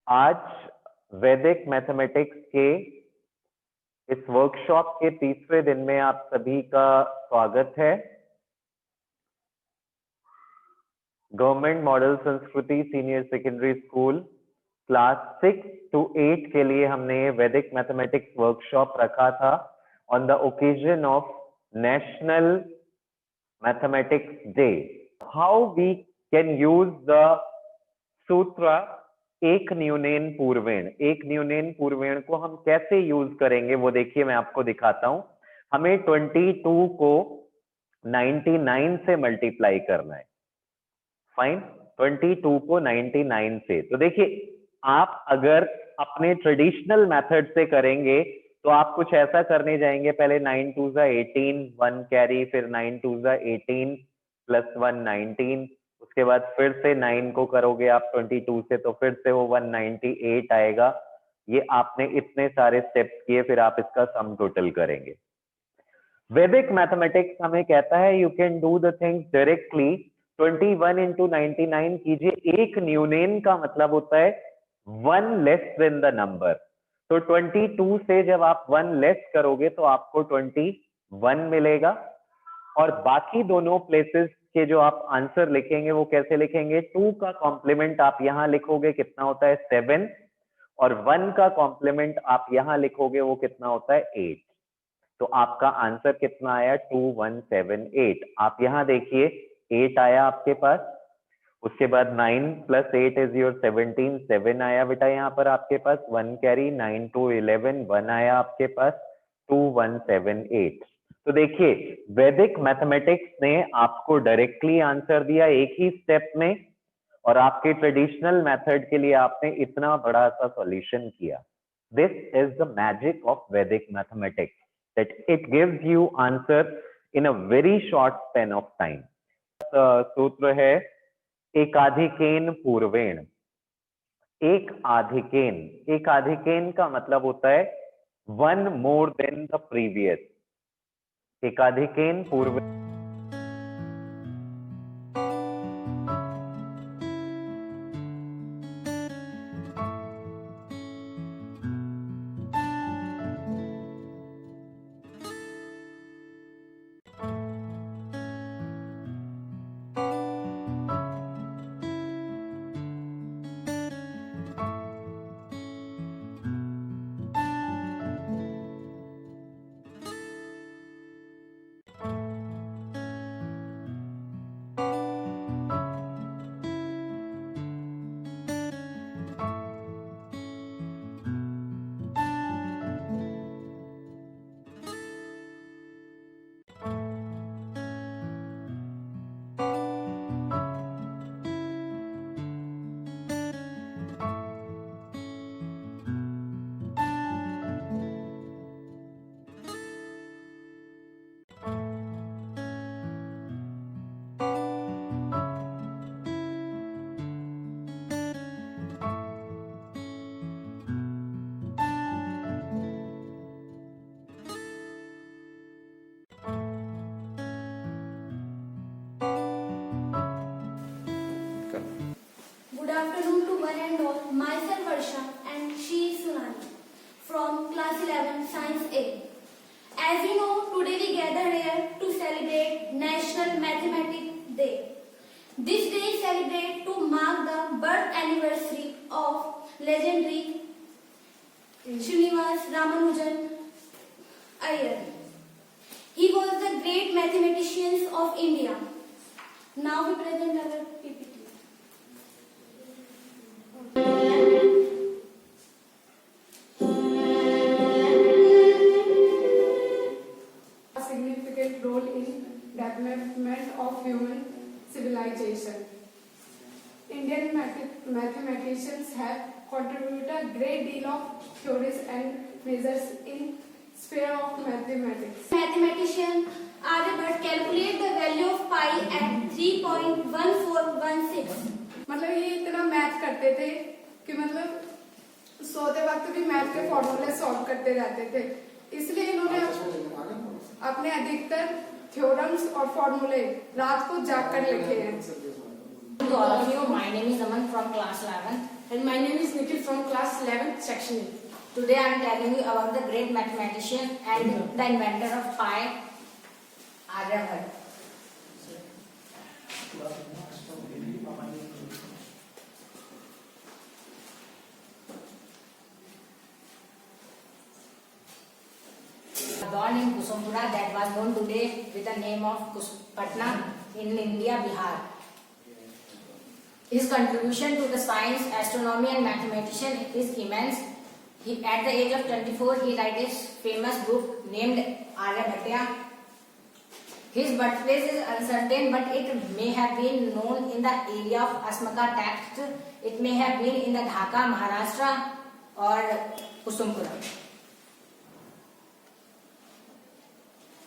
आज वैदिक मैथमेटिक्स के इस वर्कशॉप के तीसरे दिन में आप सभी का स्वागत है। गवर्नमेंट मॉडल संस्कृति senior secondary school class 6 to 8 के लिए हमने वैदिक मैथमेटिक्स वर्कशॉप रखा था on the occasion of national mathematics day. How we can use the सूत्र एक न्यूनेन पूर्वेण। एक न्यूनेन पूर्वेण को हम कैसे यूज करेंगे वो देखिए, मैं आपको दिखाता हूं। हमें 22 को 99 से मल्टीप्लाई करना है। फाइन, 22 को 99 से। तो देखिए, आप अगर अपने ट्रेडिशनल मेथड से करेंगे तो आप कुछ ऐसा करने जाएंगे, पहले 9 2 18, 1 कैरी, फिर 9 2 18 प्लस 1 19, उसके बाद फिर से 9 को करोगे आप 22 से तो फिर से वो 198 आएगा। ये आपने इतने सारे स्टेप्स किए, फिर आप इसका सम टोटल करेंगे। वैदिक मैथमेटिक्स हमें कहता है you can do the things directly. 21 into 99 कीजिए। एक न्यूनेन का मतलब होता है 1 लेस देन द नंबर। तो 22 से जब आप 1 लेस करोगे तो आपको 21 मिलेगा, और बाकी दोनों प्लेसेस के जो आप आंसर लिखेंगे वो कैसे लिखेंगे? 2 का कॉम्प्लीमेंट आप यहां लिखोगे, कितना होता है 7, और 1 का कॉम्प्लीमेंट आप यहां लिखोगे वो कितना होता है 8। तो आपका आंसर कितना आया? 2178। आप यहां देखिए 8 आया आपके पास, उसके बाद 9 + 8 इज योर 17, 7 आया बेटा यहाँ पर आपके पास, 1 कैरी, 9 2 11, 1 आया आपके पास, 2178। तो देखिए, वैदिक मैथमेटिक्स ने आपको डायरेक्टली आंसर दिया एक ही स्टेप में, और आपके ट्रेडिशनल मेथड के लिए आपने इतना बड़ा सा सॉल्यूशन किया। This is the magic of वैदिक mathematics, that it gives you answer in a very short span of time. सूत्र है एकाधिकेन पूर्वेण। एक आधिकेन, एक आधिकेन का मतलब होता है 1 more than the previous। एकाधिकेन पूर्वेण Good afternoon to one and all. Myself Varsha and she is Sunani from class 11 Science A. As you know, today we gather here to celebrate National Mathematics Day. This day is celebrated to mark the birth anniversary of legendary Srinivas Ramanujan Iyer. He was the great mathematician of India. Now we present our PPT. Significant role in development of human civilization. Indian mathematicians have contributed a great deal of theories and measures in sphere of mathematics. Mathematician Aryabhat calculate the value of pi at 3.1416. मतलब ये इतना math करते थे कि मतलब सोते वक्त भी मैथ के फॉर्मूले सॉल्व करते रहते थे, इसलिए इन्होंने अपने अधिकतर थ्योरम्स और फॉर्मूले रात को जागकर लिखे हैं। To all of you, my name is Aman from class 11 And my name is Nikhil from class 11, section A. Today I am telling you about the great mathematician and the inventor of pi, Aryabhat. Born in Kusumpura, that was known today with the name of Patna in India, Bihar. His contribution to the science, astronomy and mathematician is immense. At the age of 24, he wrote his famous book named Aryabhatya. His birthplace is uncertain, but it may have been known in the area of Asmaka text. It may have been in the Dhaka, Maharashtra or Kusumpura.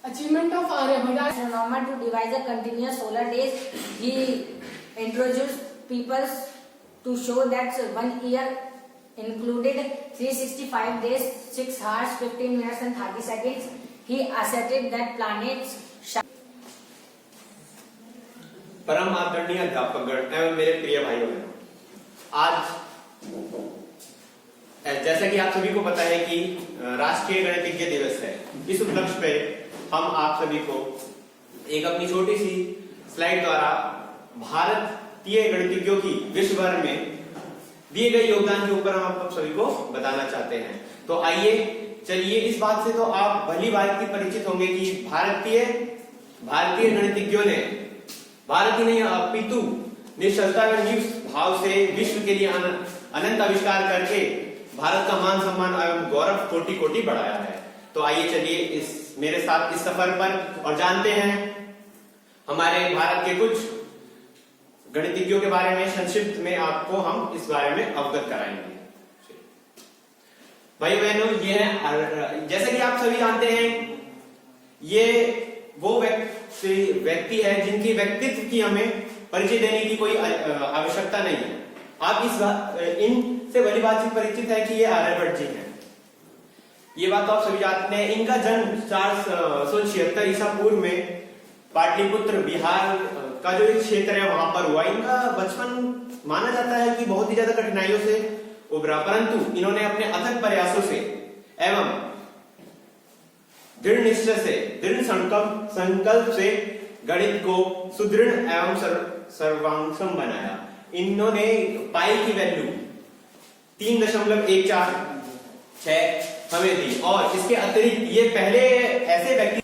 Achievement of Aryabhata. Astronomer to devise a continuous solar days, he introduced people to show that 1 year included 365 days, 6 hours, 15 minutes and 30 seconds. He asserted that planets परम आदरणीय अध्यापकगण एवं मेरे प्रिय भाइयों बहनों, आज जैसा कि आप सभी को पता है कि राष्ट्रीय गणितज्ञ दिवस है। इस उपलक्ष्य पे हम आप सभी को एक अपनी छोटी सी स्लाइड द्वारा भारतीय गणितज्ञों की विश्व भर में दिए गए योगदान के ऊपर हम आप सभी को बताना चाहते हैं। तो आइए चलिए, इस बात से तो आप भली भांति परिचित होंगे कि भारतीय गणितज्ञों ने भारत ही नहीं अपितु निश्चलता व निर्भीक भाव से विश्व के लिए अनंत आविष्कार करके भारत का मान सम्मान एवं गौरव कोटि कोटि बढ़ाया है। तो आइए चलिए मेरे साथ इस सफर पर और जानते हैं हमारे भारत के कुछ गणितज्ञों के बारे में। संक्षिप्त में आपको हम इस बारे में अवगत कराएंगे। भाई बहनों, ये है, जैसे कि आप सभी जानते हैं, ये वो व्यक्ति है जिनकी व्यक्तित्व की हमें परिचय देने की कोई आवश्यकता नहीं है। आप इनसे बड़ी बात से परिचित है कि ये आर्यभट्ट जी हैं। ये बात तो आप सभी जानते हैं। इनका जन्म 476 ईसा पूर्व में पाटलिपुत्र बिहार का जो एक क्षेत्र है वहां पर हुआ। इनका बचपन माना जाता है कि बहुत ही ज्यादा कठिनाइयों से उभरा, परंतु इन्होंने अपने अथक प्रयासों से एवं दृढ़ निश्चय से, दृढ़ संकल्प से गणित को सुदृढ़ एवं सर्वांगसम बनाया। इन्होंने पाई की वैल्यू 3.146 हमें दी और इसके अतिरिक्त ये पहले ऐसे व्यक्ति।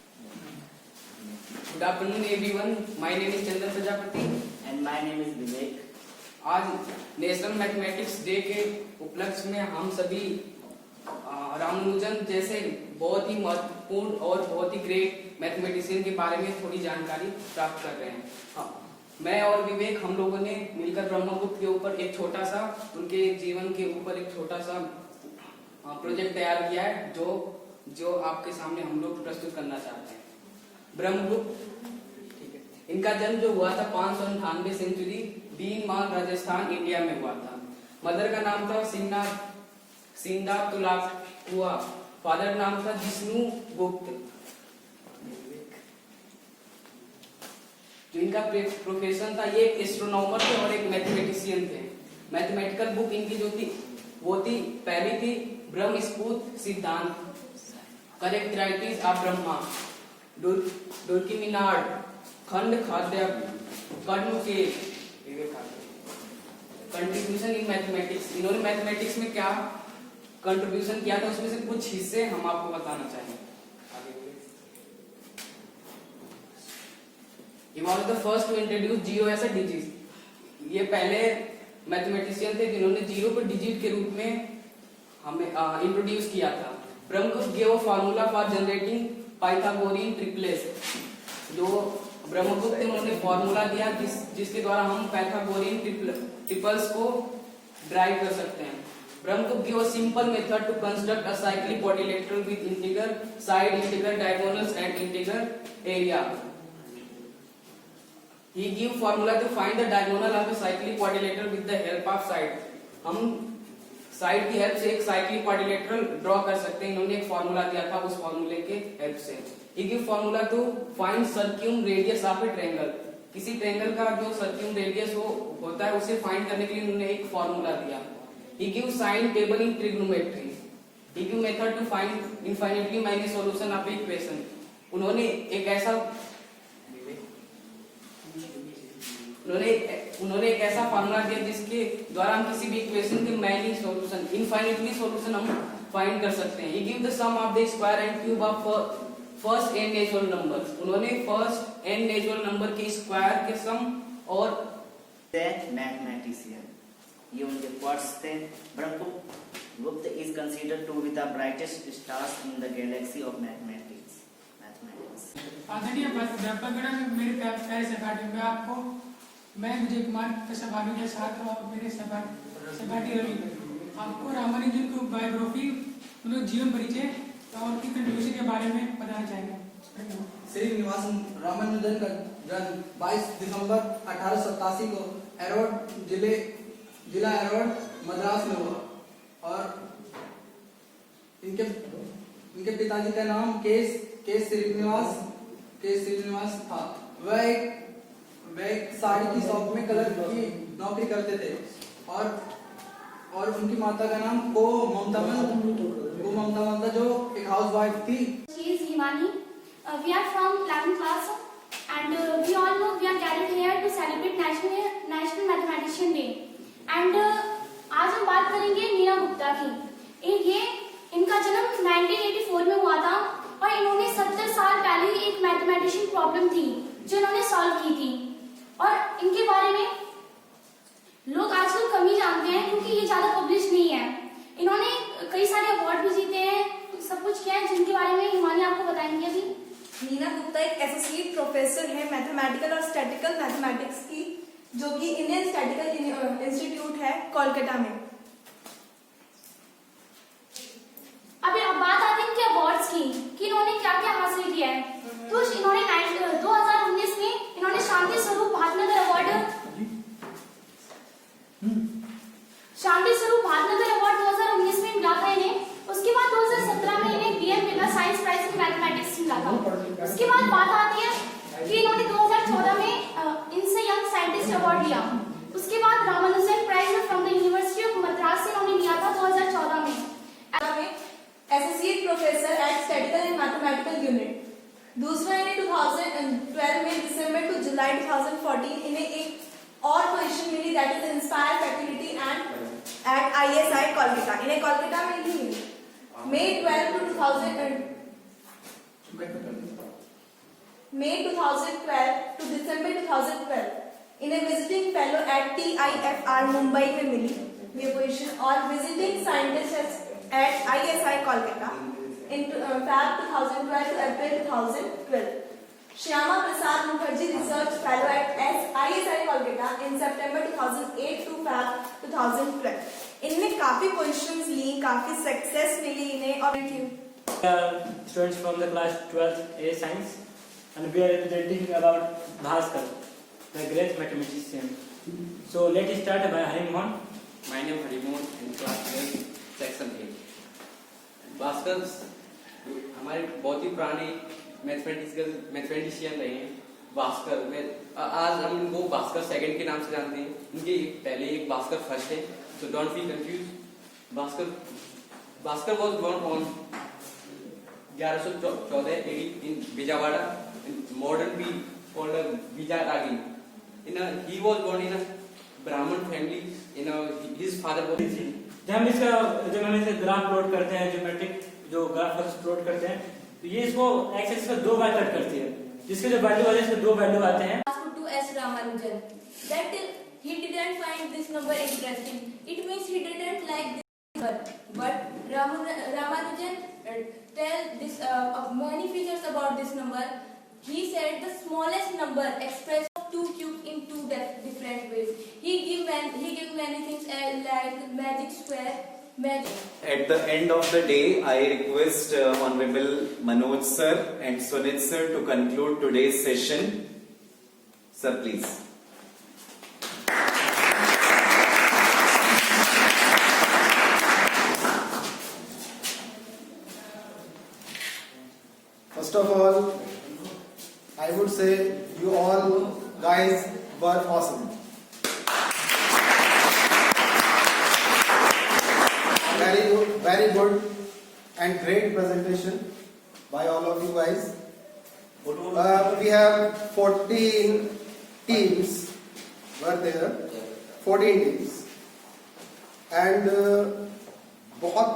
Good afternoon everyone. My name is Chandra Prajapati and my name is Vivek. आज नेशनल मैथमेटिक्स डे के उपलक्ष्य में हम सभी रामानुजन जैसे बहुत ही महत्वपूर्ण और बहुत ही ग्रेट मैथमेटिशियन के बारे में थोड़ी जानकारी प्राप्त कर रहे हैं। मैं और विवेक हम लोगों ने मिलकर ब्रह्मगुप्त के ऊपर एक छोटा सा, उनके जीवन के ऊपर एक छोटा सा प्रोजेक्ट तैयार किया है जो आपके सामने हम लोग प्रस्तुत करना चाहते हैं। ब्रह्मगुप्त, ठीक है, इनका जन्म जो हुआ था 598 सेंचुरी बीनमाल राजस्थान इंडिया में हुआ था। मदर का नाम था सिंधा तुलाकुआ, फादर नाम था जिष्णु गुप्त। जो इनका प्रोफेशन था, ये एस्ट्रोनॉमर थे और एक मैथमेटिशियन थे। मैथमेटिकल बुक इनकी जो थी वो थी, पहली थी ब्रह्मस्फुट सिद्धांत, करेक्टराइटिस ऑफ ब्रह्मा, डुर्कीमिनार्ड, खंड खाद्य, कर्म के कंट्रीब्यूशन इन मैथमेटिक्स। इन्होंने मैथमेटिक्स में क्या कंट्रीब्यूशन किया था उसमें से कुछ हिस्से हम आपको बताना चाहेंगे। He was the first to introduce zero as a digit। ये पहले मैथमेटिशियन थे जिन्होंने जीरो को डिजिट के रूप में हमें इंट्रोड्यूस किया था। Brahmagupta gave a formula for generating Pythagorean triplets। जो ब्रह्मगुप्त ने उन्होंने फॉर्मूला दिया जिसके द्वारा हम पाइथागोरियन ट्रिपल्स को ड्राइव कर सकते हैं। Brahmagupta gave a simple method to construct a cyclic quadrilateral with integer side, integer diagonals and integer area। He gave formula to find the diagonal of a cyclic quadrilateral with the help of side। हम side की help से एक cyclic quadrilateral draw कर सकते हैं। इन्होंने एक formula दिया था, उस फॉर्मूले के हेल्प से। He gave formula to find circum radius of a triangle। किसी ट्रायंगल का जो सर्क्यूम रेडियस होता है उसे फाइंड करने के लिए उन्होंने एक फॉर्मूला दिया। He gives sign table in trigonometry. He gives method to find infinitely many solution of equation. उन्होंने एक ऐसा फार्मूला दिया जिसके द्वारा हम किसी भी इक्वेशन के मैनी सॉल्यूशन इनफाइनाइटली सॉल्यूशन हम फाइंड कर सकते हैं. He gives the sum of the square and cube of first n natural numbers. उन्होंने फर्स्ट n नेचुरल नंबर के स्क्वायर के सम और मैथमेटिशियन, ये उनके क्वार्ट्स थे. Brahmagupta is considered to be the brightest stars in the galaxy of mathematics. आदरणीय अध्यापकगण, मेरे प्यारे सहपाठी, मैं विजय कुमार के सहपाठी के छात्र और मेरे सहपाठी रवि आपको रामानुजन की बायोग्राफी, उनका जीवन परिचय और उनकी कंट्रीब्यूशन के बारे में बताना चाहेंगे. श्रीनिवास रामानुजन का जन्म 22 दिसंबर 1887 को एरोड जिला एरोड मद्रास में हुआ और इनके पिताजी का नाम के श्रीनिवास था. वह एक साड़ी की शॉप में कलर की नौकरी करते थे और उनकी माता का नाम को ममता जो एक हाउसवाइफ थी. She is Himani. We are from 11th class and we all know we are gathered here to celebrate National Mathematician Day. And आज हम बात करेंगे मीरा गुप्ता की. ये इनका जन्म 1984 में हुआ था और इन्होंने 70 साल पहले एक मैथमेटिशियन प्रॉब्लम थी जो इन्होंने सॉल्व की थी और इनके बारे में लोग आजकल कम ही जानते हैं क्योंकि ये ज्यादा पब्लिश नहीं है. इन्होंने कई सारे अवार्ड भी जीते हैं, सब कुछ किया है, जिनके बारे में हिमानी आपको बताएंगे अभी. मीरा गुप्ता एक एसोसिएट प्रोफेसर है मैथमेटिकल और स्टैटिकल मैथमेटिक्स की, जो कि इंडियन स्टैटिकल इंस्टीट्यूट है कोलकाता में. अभी अब बात आती है इनके अवार्ड्स की कि इन्होंने क्या क्या हासिल किया है. तो इन्होंने 2019 में इन्होंने शांति स्वरूप भाटनगर अवार्ड 2019 में मिला था इन्हें. उसके बाद 2017 में इन्हें BM mega science prize in mathematics मिला था. उसके बाद बात आती है कि इन्होंने 2014 में इनसे यंग साइंटिस्ट अवार्ड लिया. उसके बाद Ramanujan prize from the university of Madras से इन्होंने लिया था 2014 में. Associate professor at statical and mathematical unit. दूसरा इन्हें 2012 में दिसंबर टू जुलाई 2014 इन्हें एक और पोजीशन मिली, that is inspire faculty at ISI Kolkata. इन्हें कोलकाता में ही मिली. May 12 to 2012 to December 2012 इन्हें visiting fellow at TIFR Mumbai में मिली ये पोजीशन और visiting scientist at ISI Kolkata in Feb 2012 to April 2012. Shyama Prasad Mukherjee research fellow at ISI Kolkata in September 2008 to Feb 2012. इनने काफी positions ली, काफी success मिली इन्हें. और students from the class 12th A science and we are representing about Bhaskar, the great mathematician. So let's start by Harimon. My name is Harimon in class 12 section 8. Bhaskar हमारे बहुत ही पुराने mathematician रहे हैं. भास्कर में आज हम इनको भास्कर सेकंड के नाम से जानते हैं. इनके पहले एक भास्कर फर्स्ट है, so don't feel confused. Bhaskar was born on 1114 AD in Vijayawada, in modern be called Vijayaragini. He was born in a Brahmin family. His father was. जब हम इसका जब हम इसे ग्राफ प्लॉट करते हैं, ज्योमेट्रिक जो ग्राफ प्लॉट करते हैं, तो ये इसको एक्स एक्सिस पे दो बार कट करती है, जिसके जो वैल्यू आते हैं इसके दो वैल्यू आते हैं. To S. Ramanujan that he didn't find this number interesting. It means he didn't like this number. But Ramanujan tell this many features about this number. He said the smallest number expressed 2 cubes in two different ways. He give many things like magic square, magic. At the end of the day, I request Honorable Manoj sir and Sunit sir to conclude today's session. Sir, please. First of all, I would say you all guys were awesome. very good and great presentation by all of you guys. We have 14 teams were there, 14 teams, and बहुत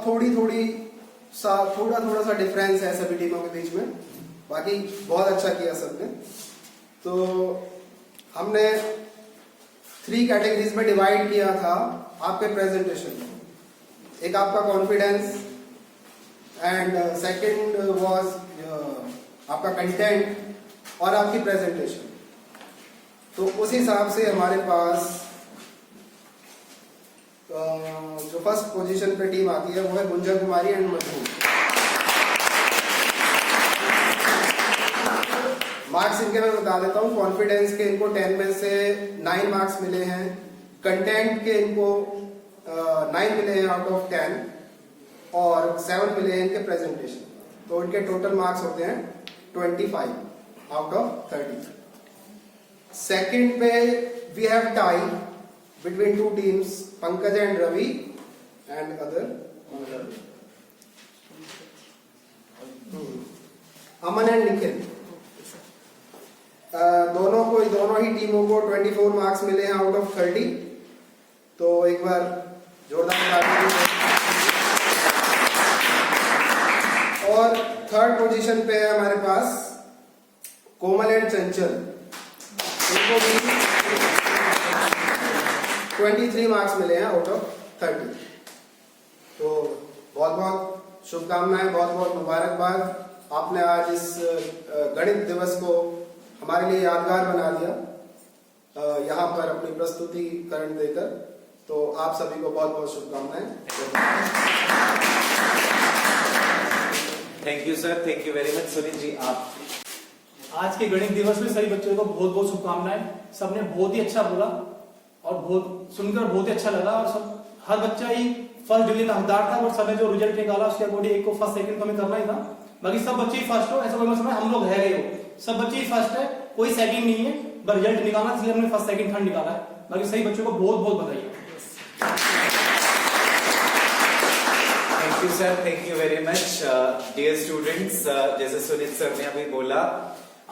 थोड़ा सा difference है सभी टीमों के बीच में, बाकी बहुत अच्छा किया सबने। तो हमने 3 कैटेगरीज में डिवाइड किया था आपके प्रेजेंटेशन में। एक आपका कॉन्फिडेंस, एंड सेकंड वाज आपका कंटेंट और आपकी प्रेजेंटेशन। तो उस हिसाब से हमारे पास जो फर्स्ट पोजीशन पे टीम आती है वो है गुंजा कुमारी एंड मधु। मार्क्स इनके मैं बता देता हूँ। कॉन्फिडेंस के इनको 10 में से 9 मार्क्स मिले हैं, कंटेंट के इनको 9 मिले हैं आउट ऑफ 10 और 7 मिले हैं इनके प्रेजेंटेशन। तो इनके टोटल मार्क्स होते हैं 25 आउट ऑफ 30। सेकंड पे we have tie between 2 teams, Pankaj and Ravi and other Aman and Nikhil. दोनों ही टीमों को 24 मार्क्स मिले हैं आउट ऑफ 30। तो एक बार जोरदार ताली। और थर्ड पोजीशन पे है हमारे पास कोमल एंड चंचल, इनको भी 23 मार्क्स मिले हैं आउट ऑफ 30। तो बहुत बहुत शुभकामनाएं, बहुत बहुत मुबारकबाद। आपने आज इस गणित दिवस को हमारे लिए यादगार बना दिया यहाँ पर अपनी प्रस्तुतिकरण देकर। तो आप सभी को बहुत बहुत शुभकामनाएं। Thank you sir, thank you very much. Sunil ji आप। आज के गणित दिवस में सभी बच्चों को बहुत बहुत शुभकामनाएं। सबने बहुत ही अच्छा बोला और बहुत सुनकर बहुत ही अच्छा लगा। और सब हर बच्चा ही फर्स्ट डिवीजन हकदार था और सबने जो रिजल्ट निकाला उसके अकॉर्डिंग एक को फर्स्ट सेकंड तो हमें करना ही था। बाकी सब बच्चे ही फर्स्ट हो ऐसा कोई मतलब हम लोग है गए हो, सब बच्चे ही फर्स्ट है, कोई सेकंड नहीं है। बस रिजल्ट निकालना इसलिए हमने फर्स्ट सेकंड थर्ड निकाला है। बाकी सही बच्चों को बहुत बहुत बधाई। Thank you sir, thank you very much. Dear students, जैसे सुनील सर ने अभी बोला,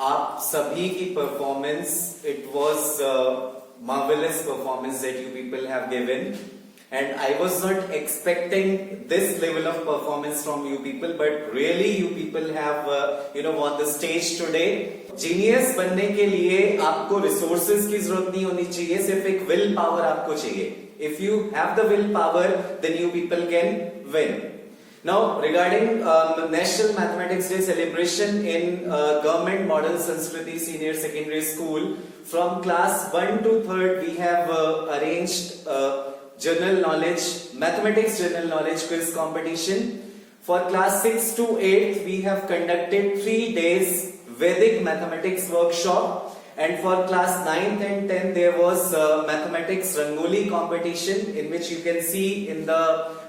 आप सभी की performance, it was marvelous performance that you people have given, and I was not expecting this level of performance from you people, but really you people have won the stage today. Genius बनने के लिए आपको resources की जरूरत नहीं होनी चाहिए, सिर्फ एक will power आपको चाहिए. If you have the will power, then you people can win. Now, regarding National Mathematics Day celebration in Government Model Sanskriti Senior Secondary School, from class 1 to 3rd, we have arranged general knowledge, mathematics general knowledge quiz competition. For class 6 to 8th, we have conducted 3 days Vedic mathematics workshop. And for class 9th and 10th, there was mathematics Rangoli competition, in which you can see in the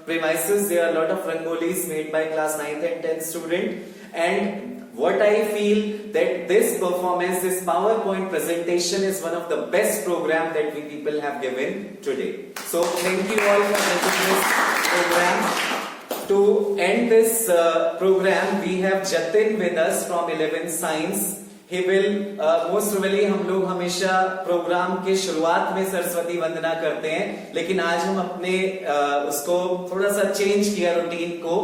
premises there are a lot of rangolis made by class 9th and 10th student. And what I feel that this performance, this PowerPoint presentation is one of the best program that we people have given today. So thank you all for making this program. To end this program, we have Jatin with us from 11th Science. He will most probably हम लोग हमेशा programme के शुरुआत में सरस्वती वंदना करते हैं, लेकिन आज हम अपने उसको थोड़ा सा चेंज किया रूटीन को।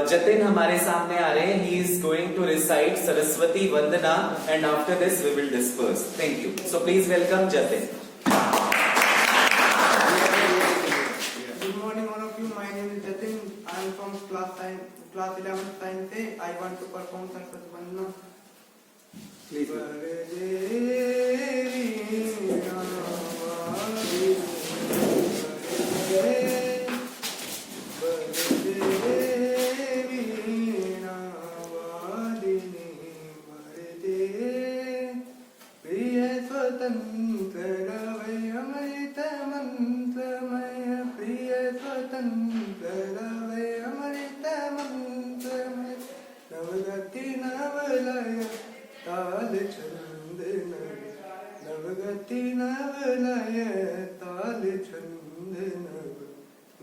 जतिन हमारे सामने आ रहे हैं। He is going to recite Saraswati Vandana and after this we will disperse. Thank you. So please welcome Jatin. Good morning all of you. My name is Jatin. I am from class 11th Science A. I want to perform Saraswati Vandana. Please. नवगति नवलय ताल छंद नव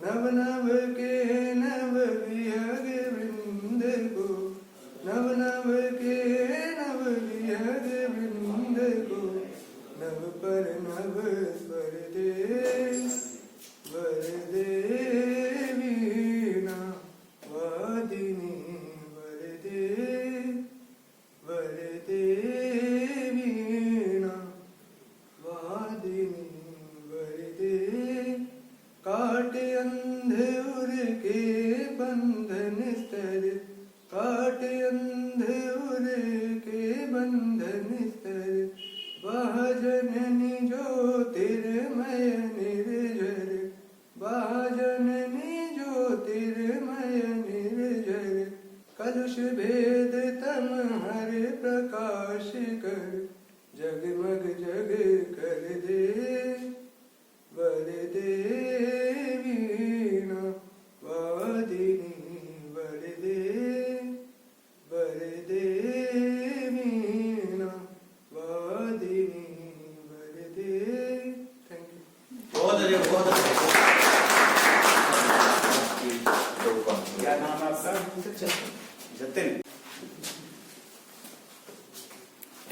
नव नव के कलुष भेद तम हर प्रकाश कर जगमग जग कर दे वर दे वीणा वादिनी वर दे वीणा वादिनी वर दे। Thank you. बहुत अच्छे, बहुत अच्छे। क्या नाम है आपका? जतिन।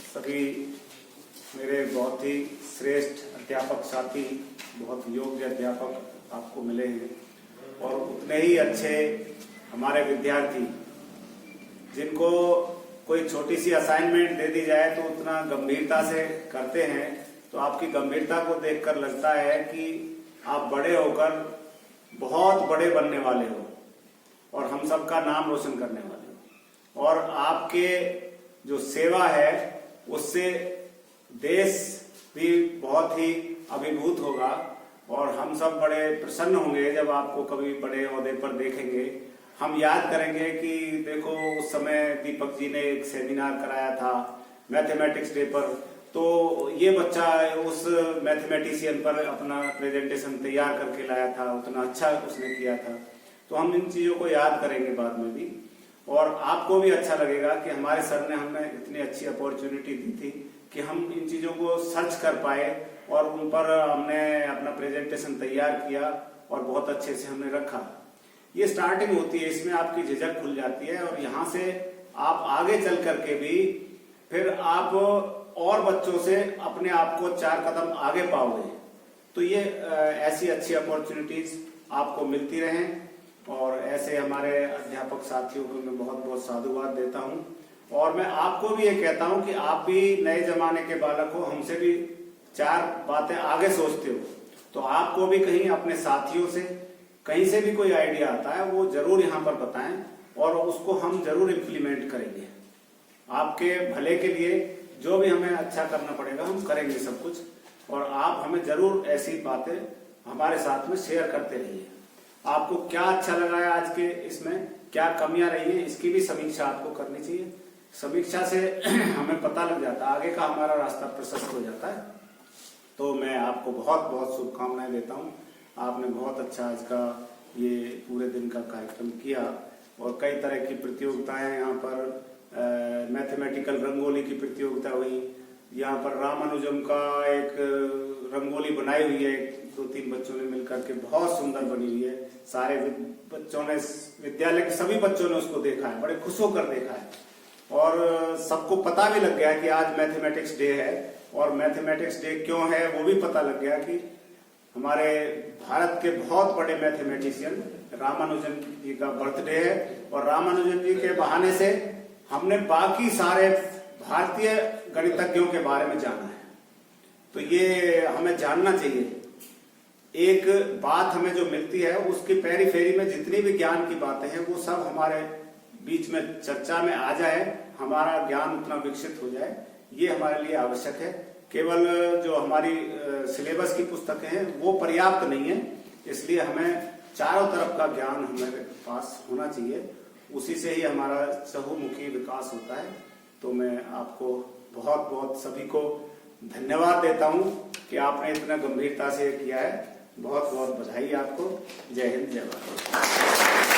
सभी मेरे बहुत ही श्रेष्ठ अध्यापक साथी, बहुत योग्य अध्यापक आपको मिले हैं और उतने ही अच्छे हमारे विद्यार्थी जिनको कोई छोटी सी असाइनमेंट दे दी जाए तो उतना गंभीरता से करते हैं। तो आपकी गंभीरता को देखकर लगता है कि आप बड़े होकर बहुत बड़े बनने वाले हो और हम सबका नाम रोशन करने वाले हो। और आपके जो सेवा है उससे देश भी बहुत ही अभिभूत होगा और हम सब बड़े प्रसन्न होंगे जब आपको कभी बड़े ओहदे पर देखेंगे। हम याद करेंगे कि देखो उस समय दीपक जी ने एक सेमिनार कराया था मैथमेटिक्स डे पर, तो ये बच्चा उस मैथमेटिशियन पर अपना प्रेजेंटेशन तैयार करके लाया था, उतना अच्छा उसने किया था। तो हम इन चीजों को याद करेंगे बाद में भी और आपको भी अच्छा लगेगा कि हमारे सर ने हमें इतनी अच्छी अपॉर्चुनिटी दी थी कि हम इन चीजों को सर्च कर पाए और उन पर हमने अपना प्रेजेंटेशन तैयार किया और बहुत अच्छे से हमने रखा। ये स्टार्टिंग होती है, इसमें आपकी झिझक खुल जाती है और यहाँ से आप आगे चल करके भी फिर आप और बच्चों से अपने आप को 4 कदम आगे पाओगे। तो ये ऐसी अच्छी अपॉर्चुनिटीज आपको मिलती रहें और ऐसे हमारे अध्यापक साथियों को मैं बहुत बहुत साधुवाद देता हूँ। और मैं आपको भी ये कहता हूँ कि आप भी नए जमाने के बालक हो, हमसे भी 4 बातें आगे सोचते हो, तो आपको भी कहीं अपने साथियों से कहीं से भी कोई आइडिया आता है वो जरूर यहाँ पर बताएं और उसको हम जरूर इम्प्लीमेंट करेंगे। आपके भले के लिए जो भी हमें अच्छा करना पड़ेगा हम करेंगे सब कुछ, और आप हमें जरूर ऐसी बातें हमारे साथ में शेयर करते रहिए। आपको क्या अच्छा लगा है आज के इसमें, क्या कमियां रही हैं, इसकी भी समीक्षा आपको करनी चाहिए। समीक्षा से हमें पता लग जाता है, आगे का हमारा रास्ता प्रशस्त हो जाता है। तो मैं आपको बहुत बहुत शुभकामनाएं देता हूँ। आपने बहुत अच्छा आज का ये पूरे दिन का कार्यक्रम किया और कई तरह की प्रतियोगिताएं यहाँ पर मैथमेटिकल रंगोली की प्रतियोगिता हुई। यहाँ पर रामानुजम का एक रंगोली बनाई हुई है, 2-3 बच्चों ने मिलकर के, बहुत सुंदर बनी हुई है। सारे बच्चों ने, विद्यालय के सभी बच्चों ने उसको देखा है, बड़े खुश होकर देखा है और सबको पता भी लग गया कि आज मैथमेटिक्स डे है। और मैथमेटिक्स डे क्यों है वो भी पता लग गया कि हमारे भारत के बहुत बड़े मैथमेटिशियन रामानुजन जी का बर्थडे है और रामानुजन जी के बहाने से हमने बाकी सारे भारतीय गणितज्ञों के बारे में जाना है। तो ये हमें जानना चाहिए। एक बात हमें जो मिलती है उसकी पेरीफेरी में जितनी भी ज्ञान की बातें हैं वो सब हमारे बीच में चर्चा में आ जाए, हमारा ज्ञान उतना विकसित हो जाए, ये हमारे लिए आवश्यक है। केवल जो हमारी सिलेबस की पुस्तकें हैं वो पर्याप्त नहीं है, इसलिए हमें चारों तरफ का ज्ञान हमारे पास होना चाहिए, उसी से ही हमारा चहुमुखी विकास होता है। तो मैं आपको बहुत बहुत सभी को धन्यवाद देता हूं कि आपने इतना गंभीरता से किया है। बहुत बहुत बधाई आपको। जय हिंद, जय भारत।